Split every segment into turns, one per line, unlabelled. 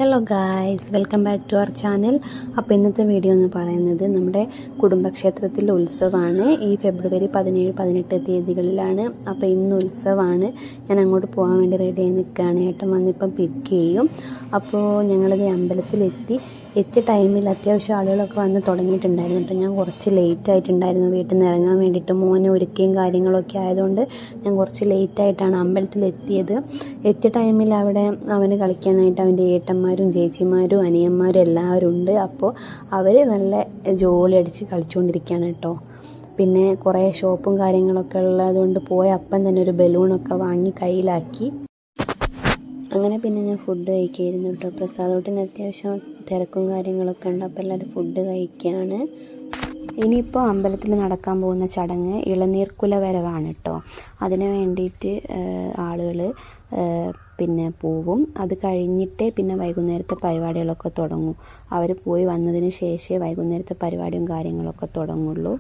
Hello guys, welcome back to our channel. അപ്പോൾ ഇന്നത്തെ video എന്ന് പറയുന്നത് നമ്മുടെ കുടുംബക്ഷേത്രത്തിലെ ഉത്സവമാണ്. ഈ ഫെബ്രുവരി 17-18 തീയതികളിലാണ്. അപ്പോൾ ഇന്ന് ഉത്സവമാണ്. ഞാൻ അങ്ങോട്ട് പോകാൻ വേണ്ടി റെഡി ആയി നിൽക്കുകയാണ്. ഏട്ടൻ വന്നിപ്പം പിക്ക് ചെയ്യും. അപ്പോൾ ഞങ്ങളത് എത്തിയ ടൈമിൽ അത്യാവശ്യം ആളുകളൊക്കെ വന്ന് തുടങ്ങിയിട്ടുണ്ടായിരുന്നു കേട്ടോ. ഞാൻ കുറച്ച് ലേറ്റ് ആയിട്ടുണ്ടായിരുന്നു വീട്ടിൽ നിന്ന് ഇറങ്ങാൻ വേണ്ടിയിട്ട്. മോനെ ഒരുക്കുകയും കാര്യങ്ങളൊക്കെ ആയതുകൊണ്ട് ഞാൻ കുറച്ച് ലേറ്റായിട്ടാണ് അമ്പലത്തിലെത്തിയത്. എത്തിയ ടൈമിൽ അവിടെ അവന് കളിക്കാനായിട്ട് അവൻ്റെ ഏട്ടന്മാരും ചേച്ചിമാരും അനിയന്മാരും എല്ലാവരും ഉണ്ട്. അപ്പോൾ അവർ നല്ല ജോളി അടിച്ച് കളിച്ചുകൊണ്ടിരിക്കുകയാണ് കേട്ടോ. പിന്നെ കുറേ ഷോപ്പും കാര്യങ്ങളൊക്കെ ഉള്ളതുകൊണ്ട് പോയ അപ്പം തന്നെ ഒരു ബലൂണൊക്കെ വാങ്ങി കയ്യിലാക്കി. അങ്ങനെ പിന്നെ ഞാൻ ഫുഡ് കഴിക്കുകയായിരുന്നു കേട്ടോ. പ്രസാദോട്ടിന് അത്യാവശ്യം തിരക്കും കാര്യങ്ങളൊക്കെ ഉണ്ട്. അപ്പോൾ എല്ലാവരും ഫുഡ് കഴിക്കുകയാണ്. ഇനിയിപ്പോൾ അമ്പലത്തിൽ നടക്കാൻ പോകുന്ന ചടങ്ങ് ഇളനീർക്കുല വരവാണ് കേട്ടോ. അതിന് വേണ്ടിയിട്ട് ആളുകൾ പിന്നെ പോവും. അത് കഴിഞ്ഞിട്ടേ പിന്നെ വൈകുന്നേരത്തെ പരിപാടികളൊക്കെ തുടങ്ങും. അവർ പോയി വന്നതിന് ശേഷമേ വൈകുന്നേരത്തെ പരിപാടിയും കാര്യങ്ങളൊക്കെ തുടങ്ങുള്ളൂ.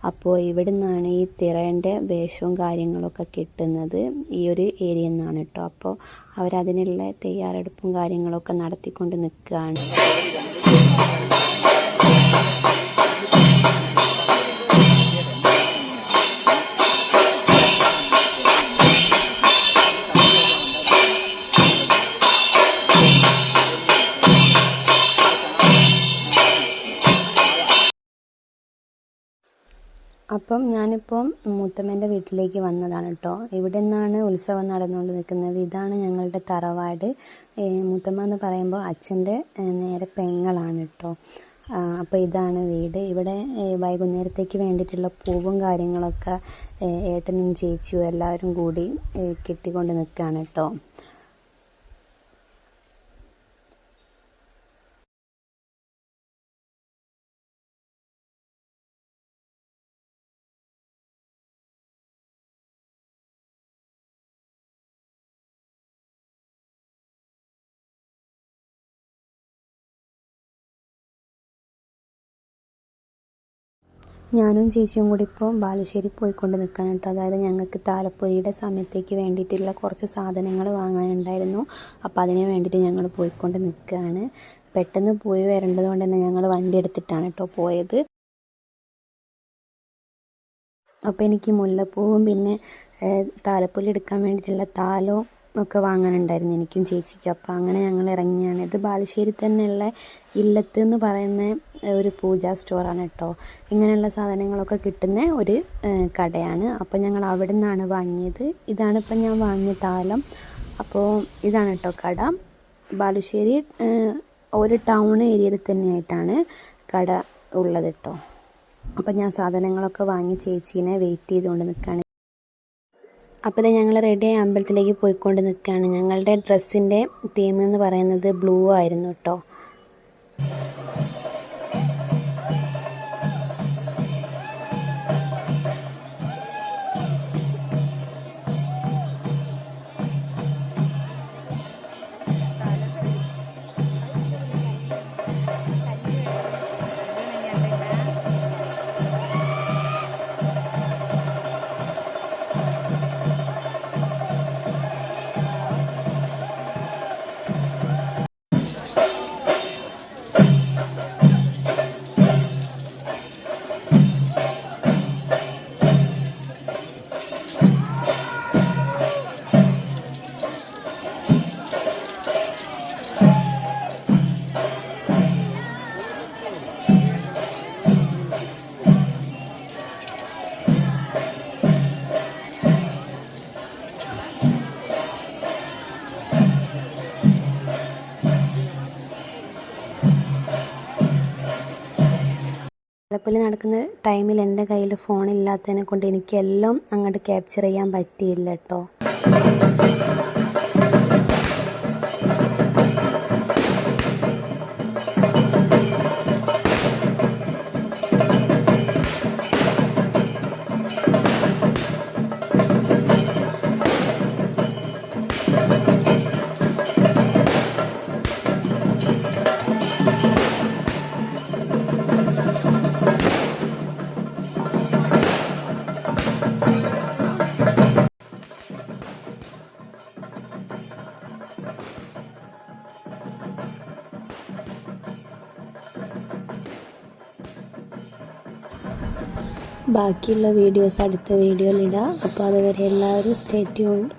അപ്പോൾ ഇവിടെ നിന്നാണ് ഈ തിറേൻ്റെ വേഷവും കാര്യങ്ങളൊക്കെ കിട്ടുന്നത്, ഈ ഒരു ഏരിയയിൽ നിന്നാണ് കേട്ടോ. അപ്പോൾ അവരതിനുള്ള തയ്യാറെടുപ്പും കാര്യങ്ങളൊക്കെ നടത്തിക്കൊണ്ട് നിൽക്കുകയാണ്. അപ്പം ഞാനിപ്പം മൂത്തമ്മേൻ്റെ വീട്ടിലേക്ക് വന്നതാണ് കേട്ടോ. ഇവിടെ നിന്നാണ് ഉത്സവം നടന്നുകൊണ്ട് നിൽക്കുന്നത്. ഇതാണ് ഞങ്ങളുടെ തറവാട്. മൂത്തമ്മ എന്ന് പറയുമ്പോൾ അച്ഛൻ്റെ നേരെ പെങ്ങളാണ് കേട്ടോ. അപ്പോൾ ഇതാണ് വീട്. ഇവിടെ വൈകുന്നേരത്തേക്ക് വേണ്ടിയിട്ടുള്ള പൂവും കാര്യങ്ങളൊക്കെ ഏട്ടനും ചേച്ചിയും എല്ലാവരും കൂടി കെട്ടിക്കൊണ്ട് നിൽക്കുകയാണ് കേട്ടോ. ഞാനും ചേച്ചിയും കൂടി ഇപ്പോൾ ബാലുശ്ശേരി പോയിക്കൊണ്ട് നിൽക്കുകയാണ് കേട്ടോ. അതായത് ഞങ്ങൾക്ക് താലപ്പൊലിയുടെ സമയത്തേക്ക് വേണ്ടിയിട്ടുള്ള കുറച്ച് സാധനങ്ങൾ വാങ്ങാനുണ്ടായിരുന്നു. അപ്പോൾ അതിന് വേണ്ടിയിട്ട് ഞങ്ങൾ പോയിക്കൊണ്ട് നിൽക്കുകയാണ്. പെട്ടെന്ന് പോയി വരേണ്ടത് കൊണ്ട് തന്നെ ഞങ്ങൾ വണ്ടി എടുത്തിട്ടാണ് കേട്ടോ പോയത്. അപ്പോൾ എനിക്ക് മുല്ലപ്പൂവും പിന്നെ താലപ്പൊലി എടുക്കാൻ വേണ്ടിയിട്ടുള്ള താലവും ഒക്കെ വാങ്ങാനുണ്ടായിരുന്നു എനിക്കും ചേച്ചിക്കും. അപ്പോൾ അങ്ങനെ ഞങ്ങൾ ഇറങ്ങിയാണ്. ഇത് ബാലുശ്ശേരി തന്നെയുള്ള ഇല്ലത്ത് എന്ന് പറയുന്ന ഒരു പൂജാ സ്റ്റോറാണ് കേട്ടോ. ഇങ്ങനെയുള്ള സാധനങ്ങളൊക്കെ കിട്ടുന്ന ഒരു കടയാണ്. അപ്പോൾ ഞങ്ങൾ അവിടെ നിന്നാണ് വാങ്ങിയത്. ഇതാണ് ഇപ്പം ഞാൻ വാങ്ങിയ താലം. അപ്പോൾ ഇതാണ് കേട്ടോ കട. ബാലുശ്ശേരി ഒരു ടൗൺ ഏരിയയിൽ തന്നെയായിട്ടാണ് കട ഉള്ളത് കേട്ടോ. അപ്പം ഞാൻ സാധനങ്ങളൊക്കെ വാങ്ങി ചേച്ചീനെ വെയിറ്റ് ചെയ്തുകൊണ്ട് നിൽക്കുകയാണ്. അപ്പോൾ ഇത് ഞങ്ങൾ റെഡിയായി അമ്പലത്തിലേക്ക് പോയിക്കൊണ്ട് നിൽക്കുകയാണ്. ഞങ്ങളുടെ ഡ്രസ്സിൻ്റെ തീം എന്ന് പറയുന്നത് ബ്ലൂ ആയിരുന്നു കേട്ടോ. താലപ്പൊലി നടക്കുന്ന ടൈമിൽ എൻ്റെ കയ്യിൽ ഫോണില്ലാത്തതിനെ കൊണ്ട് എനിക്കെല്ലാം അങ്ങോട്ട് ക്യാപ്ചർ ചെയ്യാൻ പറ്റിയില്ല കേട്ടോ. ബാക്കിയുള്ള വീഡിയോസ് അടുത്ത വീഡിയോയിലിടാം. അപ്പോൾ അതുവരെ എല്ലാവരും സ്റ്റേ ട്യൂൺഡ്.